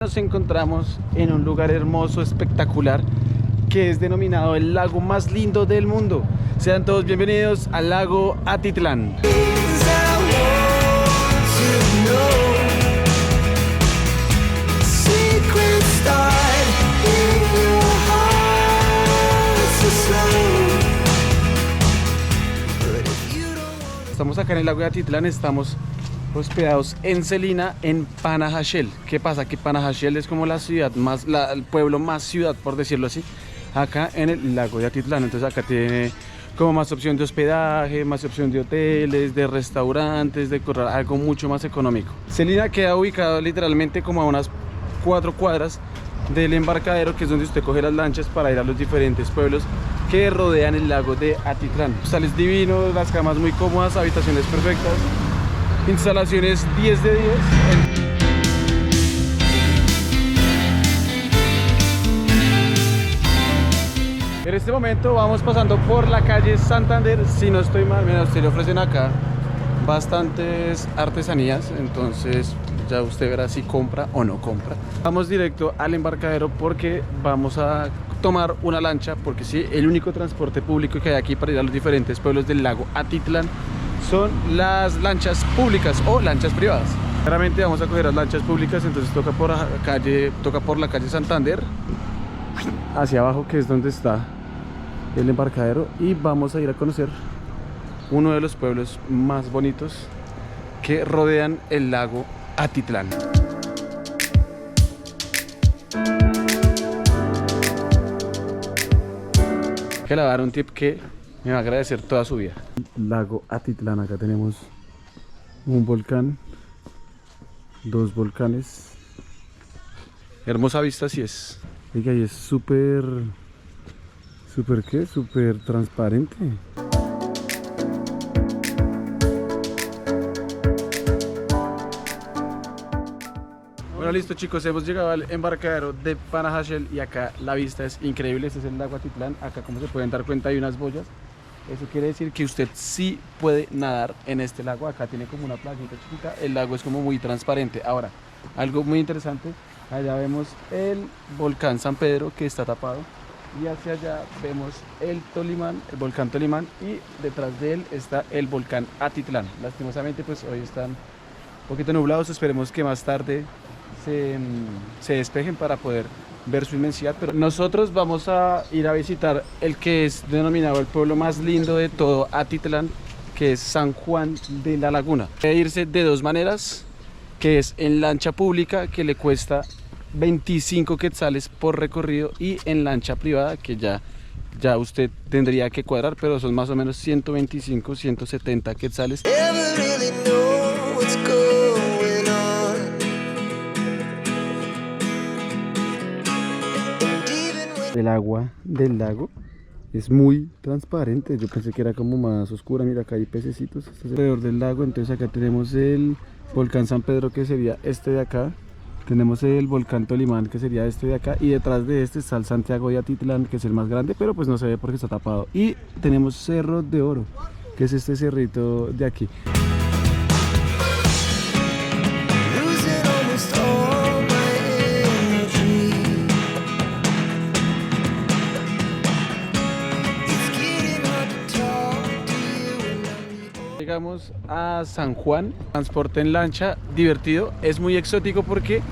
Nos encontramos en un lugar hermoso, espectacular, que es denominado el lago más lindo del mundo. Sean todos bienvenidos al lago Atitlán. Estamos acá en el lago de Atitlán, estamos hospedados en Celina, en Panajachel. ¿Qué pasa? Que Panajachel es como la ciudad más, el pueblo más ciudad, por decirlo así, acá en el lago de Atitlán. Entonces acá tiene como más opción de hospedaje, más opción de hoteles, de restaurantes, de correr, algo mucho más económico. Celina queda ubicado literalmente como a unas 4 cuadras del embarcadero, que es donde usted coge las lanchas para ir a los diferentes pueblos que rodean el lago de Atitlán. Hostales divinos, las camas muy cómodas, habitaciones perfectas, instalaciones 10 de 10. En este momento vamos pasando por la calle Santander. Si no estoy mal, mira, usted le ofrecen acá bastantes artesanías, entonces ya usted verá si compra o no compra. Vamos directo al embarcadero porque vamos a tomar una lancha, porque sí, el único transporte público que hay aquí para ir a los diferentes pueblos del lago Atitlán son las lanchas públicas o lanchas privadas. Claramente vamos a coger las lanchas públicas, entonces toca por la calle Santander hacia abajo, que es donde está el embarcadero, y vamos a ir a conocer uno de los pueblos más bonitos que rodean el lago Atitlán. Que le voy a dar un tip que me va a agradecer toda su vida. Lago Atitlán, acá tenemos un volcán, 2 volcanes. Hermosa vista, sí es. Oiga, y es súper transparente. Bueno, listo chicos, hemos llegado al embarcadero de Panajachel y acá la vista es increíble. Este es el lago Atitlán. Acá, como se pueden dar cuenta, hay unas boyas. Eso quiere decir que usted sí puede nadar en este lago. Acá tiene como una playita chiquita. El lago es como muy transparente. Ahora, algo muy interesante, allá vemos el volcán San Pedro, que está tapado, y hacia allá vemos el Tolimán, el volcán Tolimán, y detrás de él está el volcán Atitlán. Lastimosamente pues hoy están un poquito nublados, esperemos que más tarde se despejen para poder ver su inmensidad. Pero nosotros vamos a ir a visitar el que es denominado el pueblo más lindo de todo Atitlán, que es San Juan de la Laguna. Puede irse de 2 maneras, que es en lancha pública, que le cuesta 25 quetzales por recorrido, y en lancha privada, que ya usted tendría que cuadrar, pero son más o menos 125, 170 quetzales. El agua del lago es muy transparente. Yo pensé que era como más oscura. Mira, acá hay pececitos. Este es alrededor del lago. Entonces acá tenemos el volcán San Pedro, que sería este de acá. Tenemos el volcán Tolimán, que sería este de acá. Y detrás de este está el Santiago de Atitlán, que es el más grande, pero pues no se ve porque está tapado. Y tenemos Cerro de Oro, que es este cerrito de aquí. Llegamos a San Juan, transporte en lancha, divertido, es muy exótico porque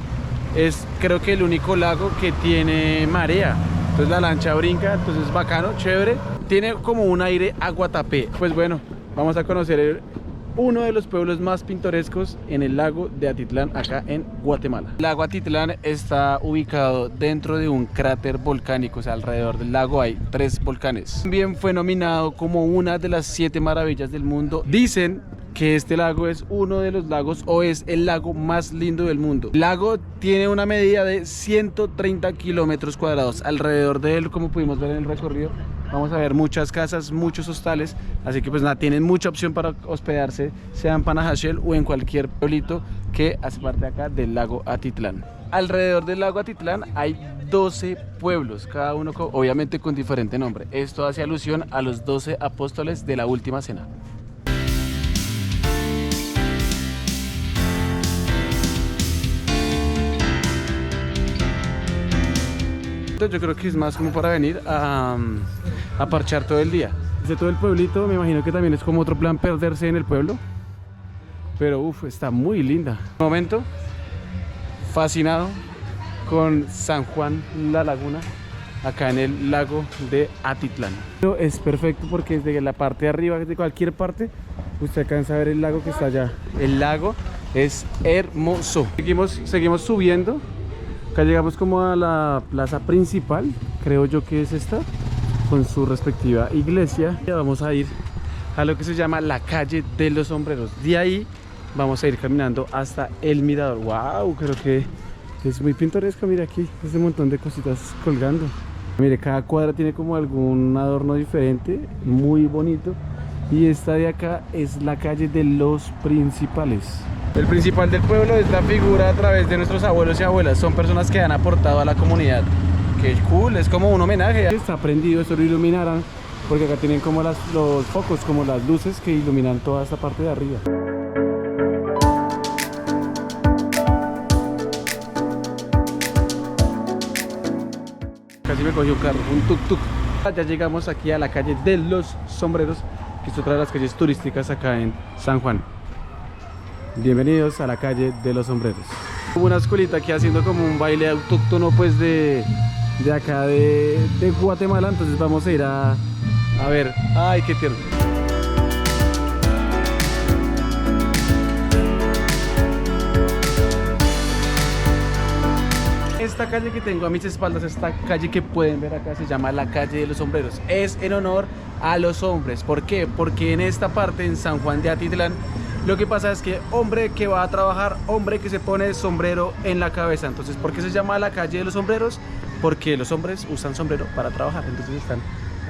es, creo que, el único lago que tiene marea. Entonces la lancha brinca, entonces bacano, chévere. Tiene como un aire a Guatapé. Pues bueno, vamos a conocer uno de los pueblos más pintorescos en el lago de Atitlán, acá en Guatemala. El lago Atitlán está ubicado dentro de un cráter volcánico, o sea, alrededor del lago hay 3 volcanes. También fue nominado como una de las 7 maravillas del mundo. Dicen que este lago es uno de los lagos, o es el lago más lindo del mundo. El lago tiene una medida de 130 kilómetros cuadrados. Alrededor de él, como pudimos ver en el recorrido, vamos a ver muchas casas, muchos hostales, así que pues nada, tienen mucha opción para hospedarse, sea en Panajachel o en cualquier pueblito que hace parte acá del lago Atitlán. Alrededor del lago Atitlán hay 12 pueblos, cada uno obviamente con diferente nombre. Esto hace alusión a los 12 apóstoles de la última cena. Yo creo que es más como para venir a parchar todo el día. De todo el pueblito, me imagino que también es como otro plan perderse en el pueblo. Pero uff, está muy linda. De momento, fascinado con San Juan La Laguna, acá en el lago de Atitlán. Es perfecto porque desde la parte de arriba, de cualquier parte, usted alcanza a ver el lago que está allá. El lago es hermoso. Seguimos subiendo. Acá llegamos como a la plaza principal, creo yo que es esta, con su respectiva iglesia. Ya vamos a ir a lo que se llama la calle de los sombreros. De ahí vamos a ir caminando hasta el mirador. Wow, creo que es muy pintoresco. Mira aquí, ese montón de cositas colgando. Mire, cada cuadra tiene como algún adorno diferente, muy bonito. Y esta de acá es la calle de los principales. El principal del pueblo es la figura a través de nuestros abuelos y abuelas. Son personas que han aportado a la comunidad. Qué cool, es como un homenaje. Está prendido, esto lo iluminarán, porque acá tienen como los focos, como las luces que iluminan toda esta parte de arriba. Casi me cogió un carro, un tuk-tuk. Ya llegamos aquí a la calle de los sombreros, que es otra de las calles turísticas acá en San Juan. Bienvenidos a la calle de los sombreros. Hubo una escuelita aquí haciendo como un baile autóctono pues de acá de Guatemala, entonces vamos a ir a ver. Ay, qué tierno. Esta calle que tengo a mis espaldas, esta calle que pueden ver acá, se llama la calle de los sombreros. Es en honor a los hombres. ¿Por qué? Porque en esta parte, en San Juan de Atitlán, lo que pasa es que hombre que va a trabajar, hombre que se pone sombrero en la cabeza. Entonces, ¿por qué se llama la calle de los sombreros? Porque los hombres usan sombrero para trabajar. Entonces están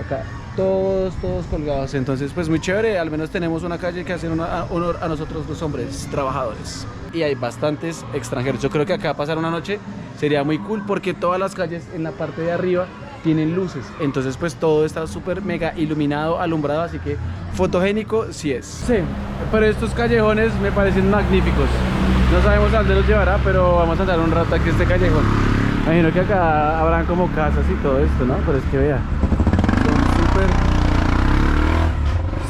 acá todos colgados. Entonces, pues muy chévere. Al menos tenemos una calle que hace honor a nosotros los hombres trabajadores. Y hay bastantes extranjeros. Yo creo que acá pasar una noche sería muy cool, porque todas las calles en la parte de arriba tienen luces. Entonces pues todo está súper mega iluminado, alumbrado, así que fotogénico sí es. Sí, pero estos callejones me parecen magníficos. No sabemos a dónde nos llevará, pero vamos a dar un rato aquí a este callejón. Imagino que acá habrán como casas y todo esto, ¿no? Pero es que vea,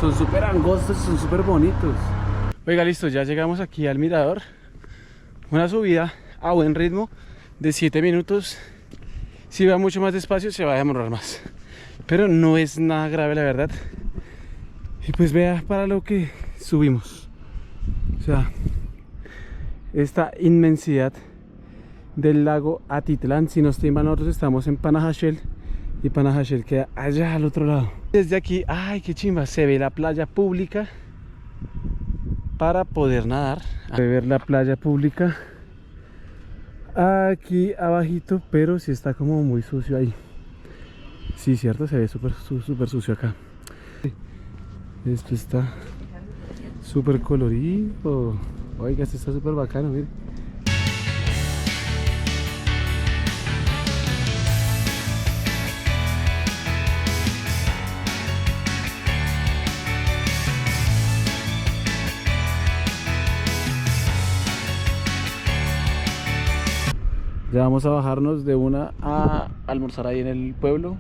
son súper angostos, son súper bonitos. Oiga, listo, ya llegamos aquí al mirador. Una subida a buen ritmo de 7 minutos. Si va mucho más despacio se va a demorar más, pero no es nada grave, la verdad. Y pues vea para lo que subimos, o sea, esta inmensidad del lago Atitlán. Si no estoy mal, nosotros estamos en Panajachel, y Panajachel queda allá al otro lado. Desde aquí, ay, qué chimba, se ve la playa pública para poder nadar. A ver la playa pública aquí abajito, pero sí está como muy sucio ahí. Sí, cierto, se ve súper sucio acá. Esto está súper colorido. Oiga, esto está súper bacano, mire. Ya vamos a bajarnos de una a almorzar ahí en el pueblo.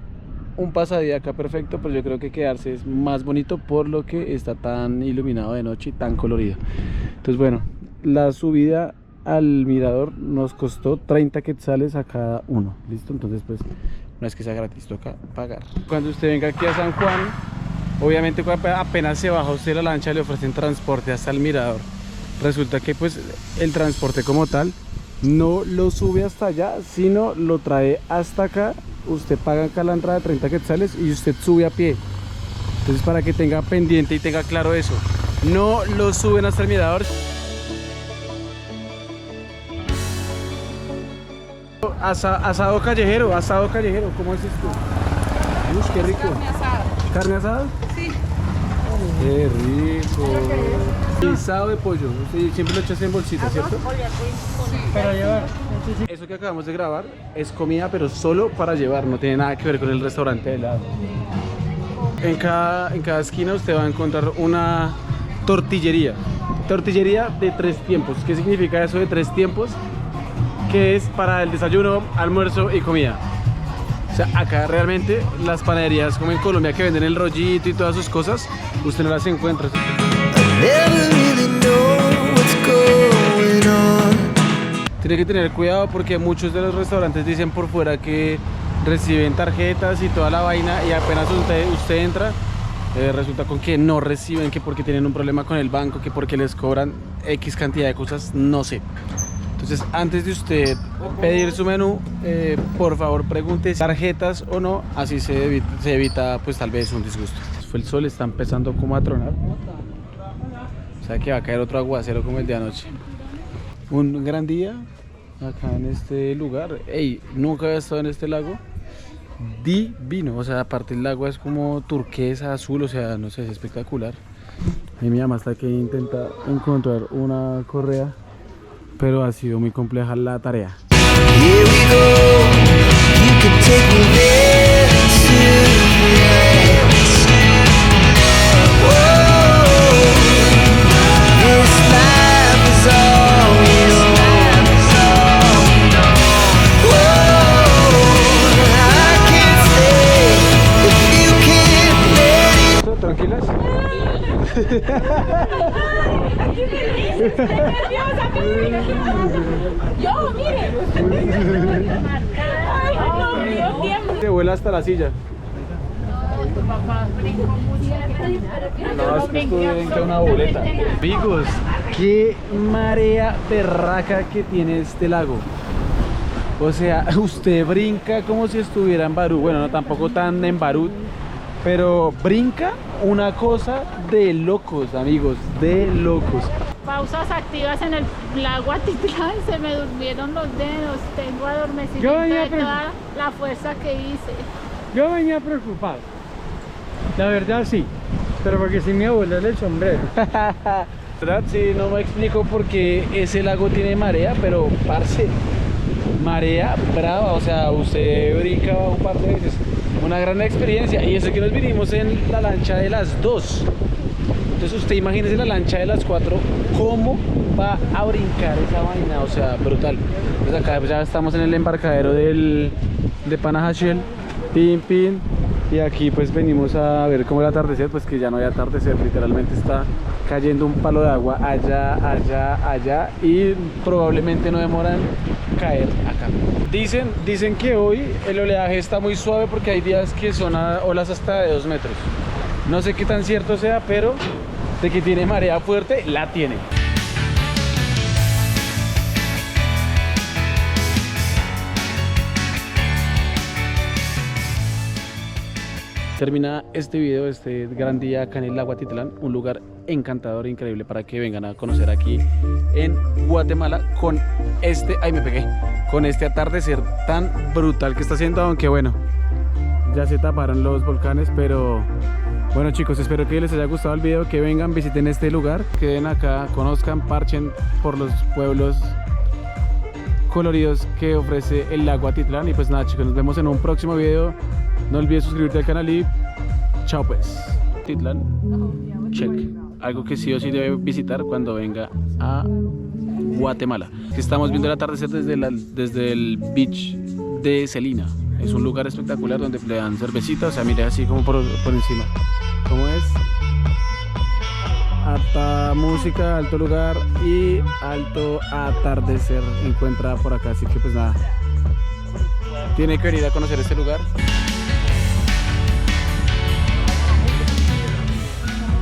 Un pasadía acá perfecto, pero yo creo que quedarse es más bonito por lo que está tan iluminado de noche y tan colorido. Entonces bueno, la subida al mirador nos costó 30 quetzales a cada uno. ¿Listo? Entonces pues no es que sea gratis, toca pagar. Cuando usted venga aquí a San Juan, obviamente apenas se baja usted de la lancha le ofrecen transporte hasta el mirador. Resulta que pues el transporte como tal no lo sube hasta allá, sino lo trae hasta acá. Usted paga acá la entrada de 30 quetzales y usted sube a pie. Entonces para que tenga pendiente y tenga claro eso, no lo suben hasta el mirador. Asado callejero, ¿cómo es esto? Uy, qué rico. Carne asada. ¿Carne asada? Sí. Qué rico. Guisado de pollo, sí, siempre lo echas en bolsita, ¿cierto? Para llevar. Eso que acabamos de grabar es comida, pero solo para llevar, no tiene nada que ver con el restaurante de lado. En cada esquina usted va a encontrar una tortillería. Tortillería de 3 tiempos. ¿Qué significa eso de 3 tiempos? Que es para el desayuno, almuerzo y comida. sea, acá realmente las panaderías como en Colombia que venden el rollito y todas sus cosas, usted no las encuentra. Tiene que tener cuidado porque muchos de los restaurantes dicen por fuera que reciben tarjetas y toda la vaina, y apenas usted entra, resulta con que no reciben, que porque tienen un problema con el banco, que porque les cobran X cantidad de cosas, no sé. Entonces, antes de usted pedir su menú, por favor pregunte si tarjetas o no, así se evita pues tal vez un disgusto. El sol está empezando como a tronar, o sea que va a caer otro aguacero como el de anoche. Un gran día acá en este lugar. Ey, nunca había estado en este lago. Divino, o sea, aparte el agua es como turquesa, azul, o sea, no sé, es espectacular. Y mi mamá hasta que intenta encontrar una correa, pero ha sido muy compleja la tarea. ¿Tranquilas? Yo, mire. Ay, no, mío, tiembla. Se vuela hasta la silla. Tu papá brincó mucho. No, es que estuve en una boleta. Amigos, qué marea berraca que tiene este lago. O sea, usted brinca como si estuviera en Barú. Bueno, no tampoco tan en Barú, pero brinca una cosa de locos, amigos, de locos. Pausas activas en el lago Atitlán, se me durmieron los dedos, tengo adormecimiento Yo venía de toda la fuerza que hice. Yo venía preocupado, la verdad sí, pero porque si me iba a volar el sombrero. ¿Verdad? Sí, no me explico por qué ese lago tiene marea, pero parce, marea brava, o sea, usted brinca un par de veces. Una gran experiencia, y eso que nos vinimos en la lancha de las 2. Entonces usted imagínese la lancha de las 4, ¿cómo va a brincar esa vaina? O sea, brutal. Entonces acá ya estamos en el embarcadero de Panajachel, pin pin, y aquí pues venimos a ver cómo el atardecer, pues que ya no hay atardecer, literalmente está cayendo un palo de agua allá, allá, allá, y probablemente no demoran caer acá. Dicen que hoy el oleaje está muy suave porque hay días que son olas hasta de 2 metros. No sé qué tan cierto sea, pero de que tiene marea fuerte, la tiene. Termina este video, este gran día acá en el lago Atitlán, un lugar encantador e increíble para que vengan a conocer aquí en Guatemala con con este atardecer tan brutal que está haciendo, aunque bueno, ya se taparon los volcanes, pero bueno chicos, espero que les haya gustado el video, que vengan, visiten este lugar, queden acá, conozcan, parchen por los pueblos coloridos que ofrece el lago Atitlán. Y pues nada chicos, nos vemos en un próximo video. No olvides suscribirte al canal y chao pues. Atitlán, check. Algo que sí o sí debe visitar cuando venga a Guatemala. Estamos viendo el atardecer desde el beach de Celina. Es un lugar espectacular donde le dan cervecita, o sea, mire así como por encima. ¿Cómo es? Alta música, alto lugar y alto atardecer encuentra por acá, así que pues nada, tiene que venir a conocer este lugar.